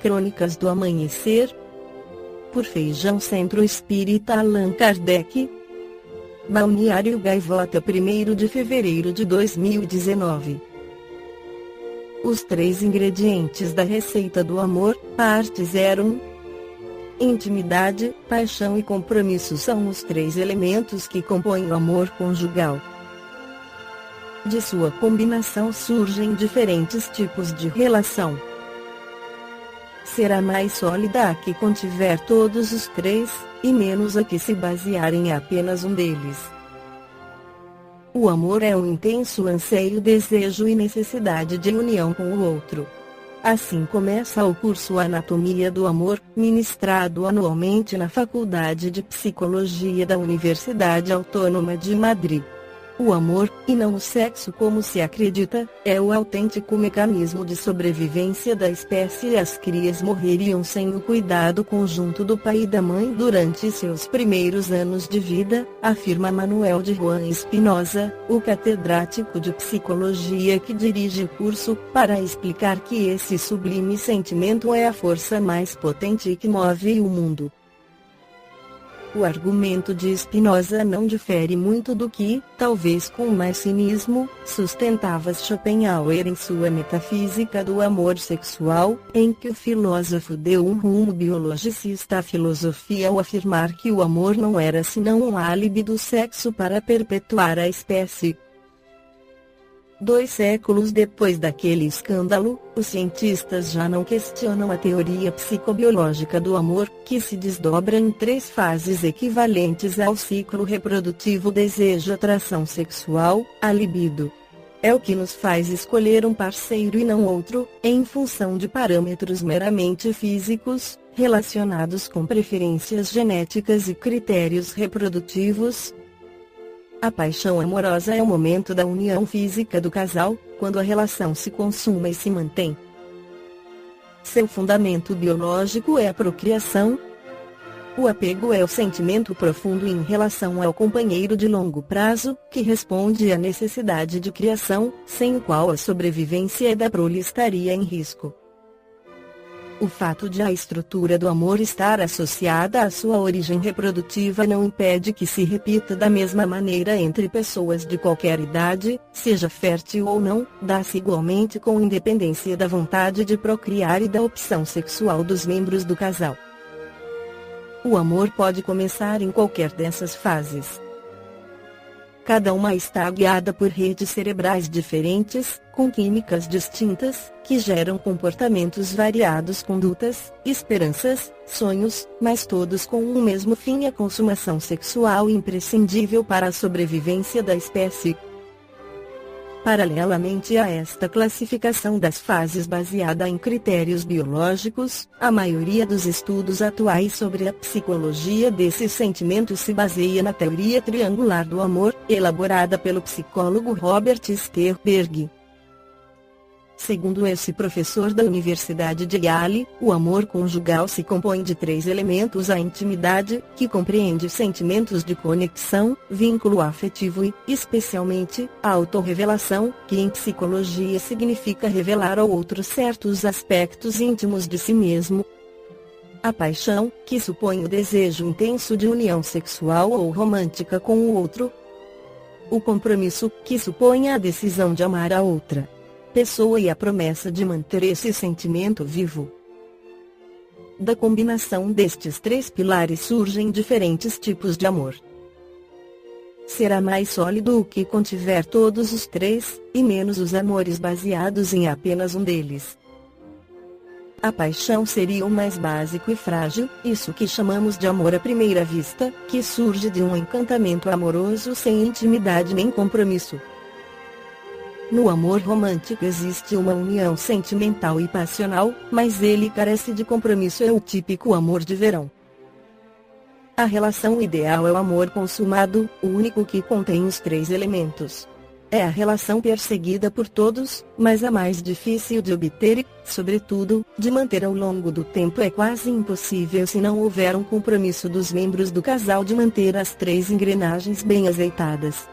Crônicas do Amanhecer, por Feijão Centro Espírita Allan Kardec. Balneário Gaivota, 1º de fevereiro de 2019. Os 3 ingredientes da receita do amor, parte 01. Intimidade, paixão e compromisso são os 3 elementos que compõem o amor conjugal. De sua combinação surgem diferentes tipos de relação. Será mais sólida a que contiver todos os 3, e menos a que se basear em apenas um deles. O amor é um intenso anseio, desejo e necessidade de união com o outro. Assim começa o curso Anatomia do Amor, ministrado anualmente na Faculdade de Psicologia da Universidade Autônoma de Madrid. O amor, e não o sexo como se acredita, é o autêntico mecanismo de sobrevivência da espécie, e as crias morreriam sem o cuidado conjunto do pai e da mãe durante seus primeiros anos de vida, afirma Manuel de Juan Espinosa, o catedrático de psicologia que dirige o curso, para explicar que esse sublime sentimento é a força mais potente que move o mundo. O argumento de Spinoza não difere muito do que, talvez com mais cinismo, sustentava Schopenhauer em sua Metafísica do Amor Sexual, em que o filósofo deu um rumo biologicista à filosofia ao afirmar que o amor não era senão um álibi do sexo para perpetuar a espécie. 2 séculos depois daquele escândalo, os cientistas já não questionam a teoria psicobiológica do amor, que se desdobra em 3 fases equivalentes ao ciclo reprodutivo: desejo, atração sexual, a libido. É o que nos faz escolher um parceiro e não outro, em função de parâmetros meramente físicos, relacionados com preferências genéticas e critérios reprodutivos. A paixão amorosa é o momento da união física do casal, quando a relação se consuma e se mantém. Seu fundamento biológico é a procriação. O apego é o sentimento profundo em relação ao companheiro de longo prazo, que responde à necessidade de criação, sem o qual a sobrevivência da prole estaria em risco. O fato de a estrutura do amor estar associada à sua origem reprodutiva não impede que se repita da mesma maneira entre pessoas de qualquer idade, seja fértil ou não, dá-se igualmente com independência da vontade de procriar e da opção sexual dos membros do casal. O amor pode começar em qualquer dessas fases. Cada uma está guiada por redes cerebrais diferentes, com químicas distintas, que geram comportamentos variados, condutas, esperanças, sonhos, mas todos com um mesmo fim: a consumação sexual imprescindível para a sobrevivência da espécie. Paralelamente a esta classificação das fases baseada em critérios biológicos, a maioria dos estudos atuais sobre a psicologia desses sentimentos se baseia na teoria triangular do amor, elaborada pelo psicólogo Robert Sternberg. Segundo esse professor da Universidade de Yale, o amor conjugal se compõe de 3 elementos: a intimidade, que compreende sentimentos de conexão, vínculo afetivo e, especialmente, a autorrevelação, que em psicologia significa revelar ao outro certos aspectos íntimos de si mesmo. A paixão, que supõe o desejo intenso de união sexual ou romântica com o outro. O compromisso, que supõe a decisão de amar a outra pessoa e a promessa de manter esse sentimento vivo. Da combinação destes 3 pilares surgem diferentes tipos de amor. Será mais sólido o que contiver todos os 3, e menos os amores baseados em apenas um deles. A paixão seria o mais básico e frágil, isso que chamamos de amor à primeira vista, que surge de um encantamento amoroso sem intimidade nem compromisso. No amor romântico existe uma união sentimental e passional, mas ele carece de compromisso, é o típico amor de verão. A relação ideal é o amor consumado, o único que contém os 3 elementos. É a relação perseguida por todos, mas a mais difícil de obter e, sobretudo, de manter ao longo do tempo. É quase impossível se não houver um compromisso dos membros do casal de manter as 3 engrenagens bem azeitadas.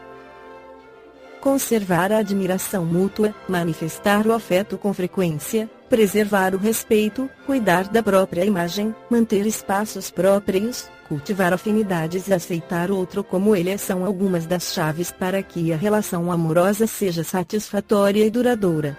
Conservar a admiração mútua, manifestar o afeto com frequência, preservar o respeito, cuidar da própria imagem, manter espaços próprios, cultivar afinidades e aceitar o outro como ele é são algumas das chaves para que a relação amorosa seja satisfatória e duradoura.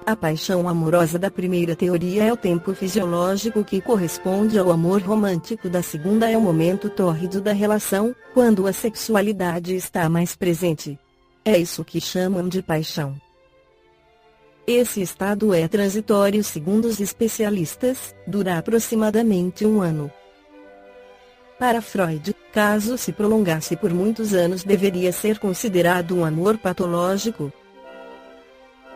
A paixão amorosa da primeira teoria é o tempo fisiológico que corresponde ao amor romântico. Da segunda é o momento tórrido da relação, quando a sexualidade está mais presente. É isso que chamam de paixão. Esse estado é transitório segundo os especialistas, dura aproximadamente 1 ano. Para Freud, caso se prolongasse por muitos anos deveria ser considerado um amor patológico.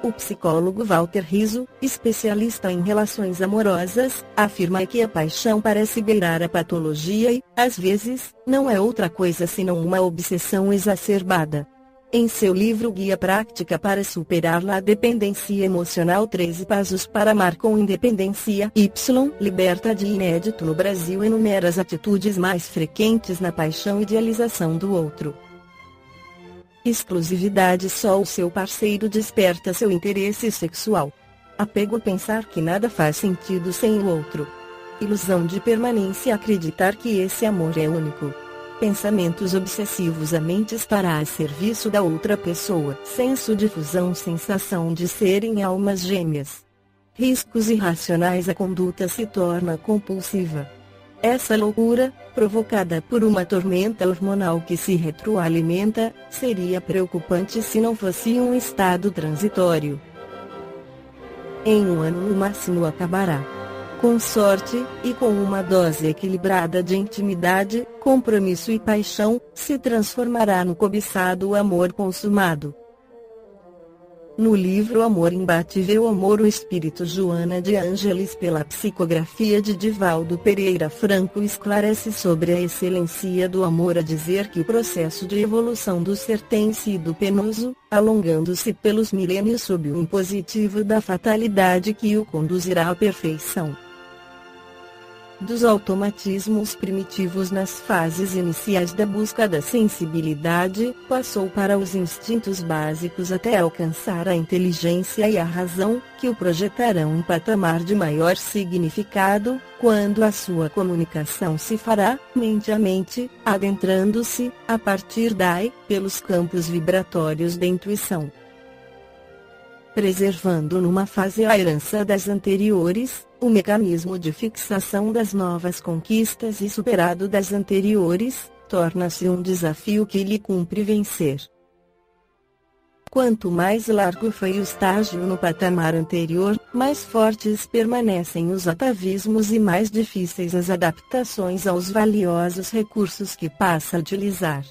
O psicólogo Walter Rizzo, especialista em relações amorosas, afirma que a paixão parece beirar a patologia e, às vezes, não é outra coisa senão uma obsessão exacerbada. Em seu livro Guia Prática para Superar a Dependência Emocional 13 Passos para Amar com Independência Y, liberta de inédito no Brasil enumera as atitudes mais frequentes na paixão e idealização do outro. Exclusividade. Só o seu parceiro desperta seu interesse sexual. Apego. Pensar que nada faz sentido sem o outro. Ilusão de permanência. Acreditar que esse amor é único. Pensamentos obsessivos. A mente estará a serviço da outra pessoa. Senso de fusão. Sensação de serem almas gêmeas. Riscos irracionais. A conduta se torna compulsiva. Essa loucura, provocada por uma tormenta hormonal que se retroalimenta, seria preocupante se não fosse um estado transitório. Em 1 ano no máximo acabará. Com sorte, e com uma dose equilibrada de intimidade, compromisso e paixão, se transformará no cobiçado amor consumado. No livro Amor Imbatível Amor o Espírito Joana de Ângeles pela psicografia de Divaldo Pereira Franco esclarece sobre a excelência do amor a dizer que o processo de evolução do ser tem sido penoso, alongando-se pelos milênios sob o impositivo da fatalidade que o conduzirá à perfeição. Dos automatismos primitivos nas fases iniciais da busca da sensibilidade, passou para os instintos básicos até alcançar a inteligência e a razão, que o projetarão em patamar de maior significado, quando a sua comunicação se fará, mente a mente, adentrando-se, a partir daí, pelos campos vibratórios da intuição. Preservando numa fase a herança das anteriores, o mecanismo de fixação das novas conquistas e superado das anteriores, torna-se um desafio que lhe cumpre vencer. Quanto mais largo foi o estágio no patamar anterior, mais fortes permanecem os atavismos e mais difíceis as adaptações aos valiosos recursos que passa a utilizar.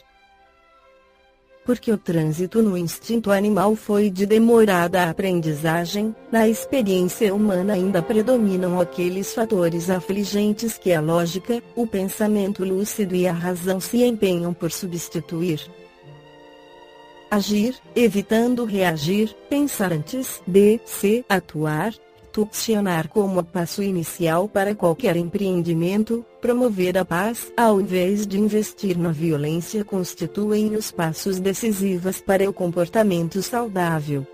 Porque o trânsito no instinto animal foi de demorada aprendizagem, na experiência humana ainda predominam aqueles fatores afligentes que a lógica, o pensamento lúcido e a razão se empenham por substituir. Agir, evitando reagir, pensar antes de se atuar, funcionar como passo inicial para qualquer empreendimento, promover a paz ao invés de investir na violência constituem os passos decisivos para o comportamento saudável.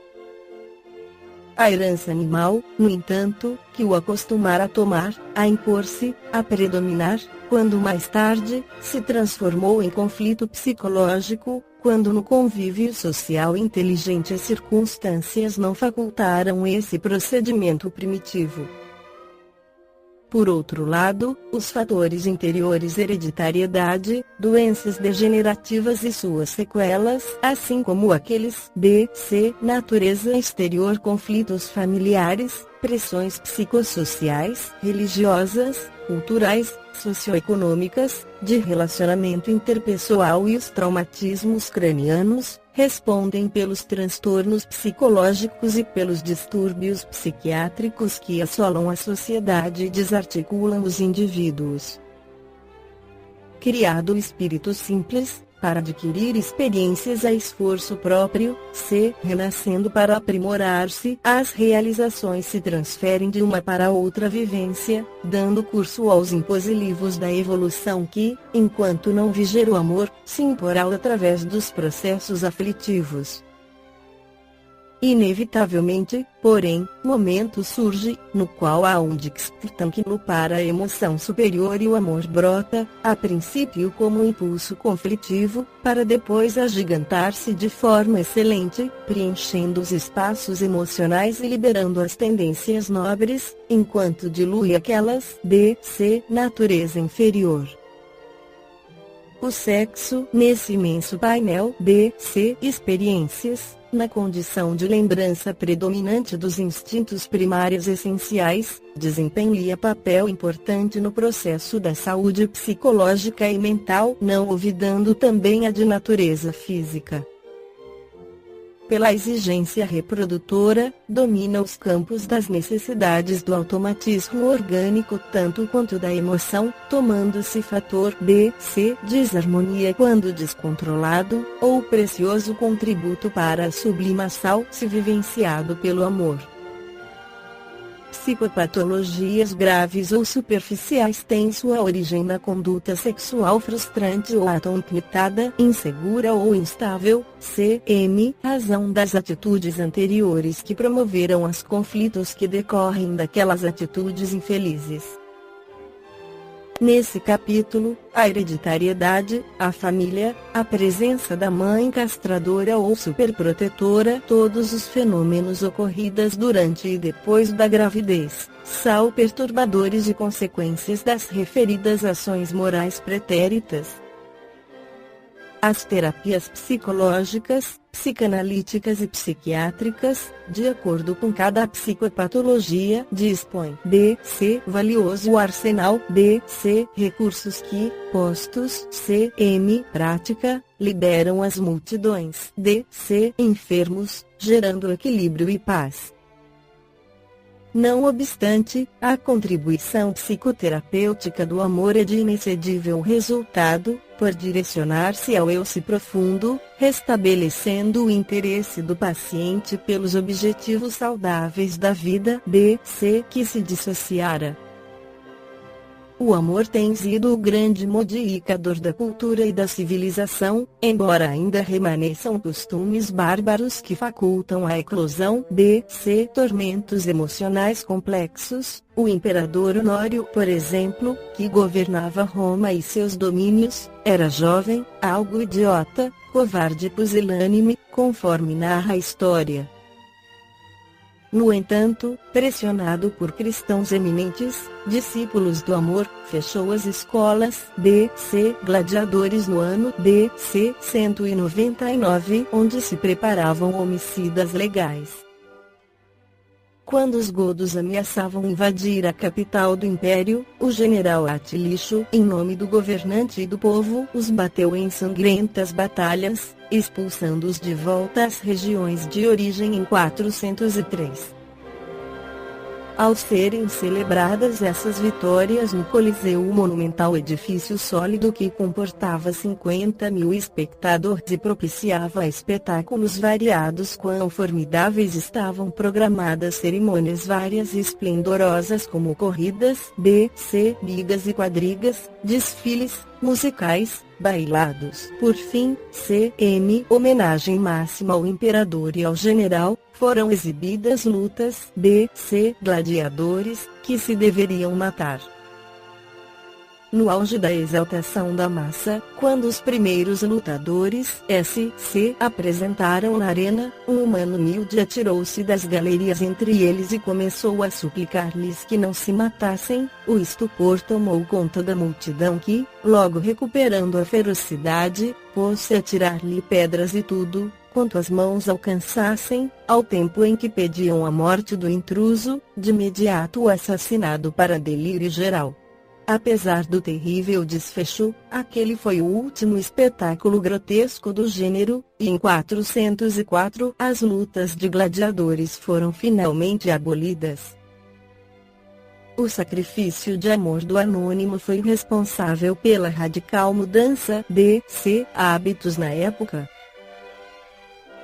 A herança animal, no entanto, que o acostumara a tomar, a impor-se, a predominar, quando mais tarde, se transformou em conflito psicológico, quando no convívio social inteligente as circunstâncias não facultaram esse procedimento primitivo. Por outro lado, os fatores interiores hereditariedade, doenças degenerativas e suas sequelas, assim como aqueles de natureza exterior conflitos familiares, pressões psicossociais, religiosas, culturais, socioeconômicas, de relacionamento interpessoal e os traumatismos cranianos, respondem pelos transtornos psicológicos e pelos distúrbios psiquiátricos que assolam a sociedade e desarticulam os indivíduos. Criado o espírito simples, para adquirir experiências a esforço próprio, renascendo para aprimorar-se, as realizações se transferem de uma para outra vivência, dando curso aos imposilivos da evolução que, enquanto não viger o amor, se imporá através dos processos aflitivos. Inevitavelmente, porém, momento surge, no qual há um despertâquilo para a emoção superior e o amor brota, a princípio como um impulso conflitivo, para depois agigantar-se de forma excelente, preenchendo os espaços emocionais e liberando as tendências nobres, enquanto dilui aquelas de natureza inferior. O sexo, nesse imenso painel de experiências, na condição de lembrança predominante dos instintos primários essenciais, desempenha papel importante no processo da saúde psicológica e mental, não olvidando também a de natureza física. Pela exigência reprodutora, domina os campos das necessidades do automatismo orgânico tanto quanto da emoção, tomando-se fator de desarmonia quando descontrolado, ou precioso contributo para a sublimação se vivenciado pelo amor. Psicopatologias graves ou superficiais têm sua origem na conduta sexual frustrante ou atontada, insegura ou instável, razão das atitudes anteriores que promoveram os conflitos que decorrem daquelas atitudes infelizes. Nesse capítulo, a hereditariedade, a família, a presença da mãe castradora ou superprotetora, todos os fenômenos ocorridos durante e depois da gravidez, são perturbadores e consequências das referidas ações morais pretéritas. As terapias psicológicas, psicanalíticas e psiquiátricas, de acordo com cada psicopatologia, dispõem de valioso arsenal de recursos que, postos prática, liberam as multidões de enfermos, gerando equilíbrio e paz. Não obstante, a contribuição psicoterapêutica do amor é de inexcedível resultado, por direcionar-se ao eu-se profundo, restabelecendo o interesse do paciente pelos objetivos saudáveis da vida que se dissociara. O amor tem sido o grande modificador da cultura e da civilização, embora ainda remanesçam costumes bárbaros que facultam a eclosão de tormentos emocionais complexos. O imperador Honório, por exemplo, que governava Roma e seus domínios, era jovem, algo idiota, covarde e pusilânime, conforme narra a história. No entanto, pressionado por cristãos eminentes, discípulos do amor, fechou as escolas de gladiadores no ano de 199, onde se preparavam homicidas legais. Quando os godos ameaçavam invadir a capital do império, o general Atilicho, em nome do governante e do povo, os bateu em sangrentas batalhas, expulsando-os de volta às regiões de origem em 403. Ao serem celebradas essas vitórias no Coliseu, o monumental edifício sólido que comportava 50.000 espectadores e propiciava espetáculos variados, quão formidáveis estavam programadas cerimônias várias e esplendorosas como corridas, bigas e quadrigas, desfiles, musicais, bailados. Por fim, homenagem máxima ao imperador e ao general, foram exibidas lutas gladiadores, que se deveriam matar. No auge da exaltação da massa, quando os primeiros lutadores apresentaram na arena, um humano humilde atirou-se das galerias entre eles e começou a suplicar-lhes que não se matassem. O estupor tomou conta da multidão que, logo recuperando a ferocidade, pôs-se a tirar-lhe pedras e tudo quanto as mãos alcançassem, ao tempo em que pediam a morte do intruso, de imediato assassinado para delírio geral. Apesar do terrível desfecho, aquele foi o último espetáculo grotesco do gênero, e em 404 as lutas de gladiadores foram finalmente abolidas. O sacrifício de amor do anônimo foi responsável pela radical mudança de hábitos na época.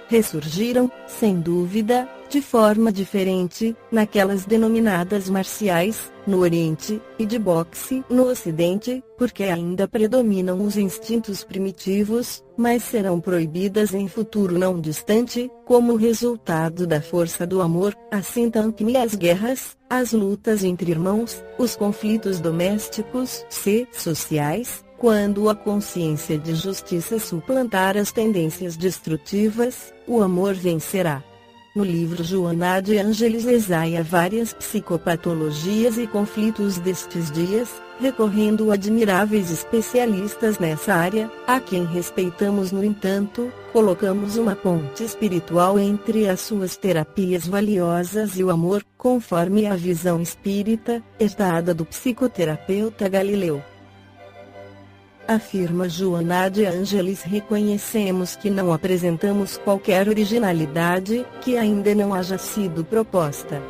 Ressurgiram, sem dúvida, de forma diferente, naquelas denominadas marciais, no Oriente, e de boxe no Ocidente, porque ainda predominam os instintos primitivos, mas serão proibidas em futuro não distante, como resultado da força do amor, assim também as guerras, as lutas entre irmãos, os conflitos domésticos e sociais, quando a consciência de justiça suplantar as tendências destrutivas, o amor vencerá. No livro Joana de Ângeles exaia várias psicopatologias e conflitos destes dias, recorrendo a admiráveis especialistas nessa área, a quem respeitamos no entanto, colocamos uma ponte espiritual entre as suas terapias valiosas e o amor, conforme a visão espírita, herdada do psicoterapeuta Galileu. Afirma Joana de Ângeles: reconhecemos que não apresentamos qualquer originalidade, que ainda não haja sido proposta.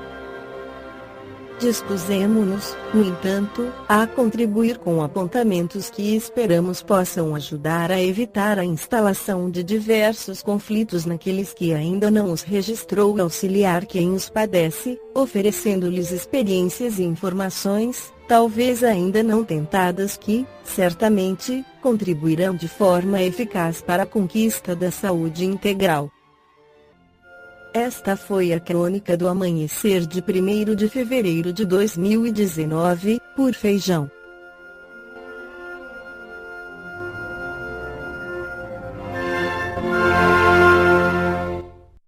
Dispusemo-nos, no entanto, a contribuir com apontamentos que esperamos possam ajudar a evitar a instalação de diversos conflitos naqueles que ainda não os registrou e auxiliar quem os padece, oferecendo-lhes experiências e informações, talvez ainda não tentadas que, certamente, contribuirão de forma eficaz para a conquista da saúde integral. Esta foi a crônica do amanhecer de 1º de fevereiro de 2019, por Feijão.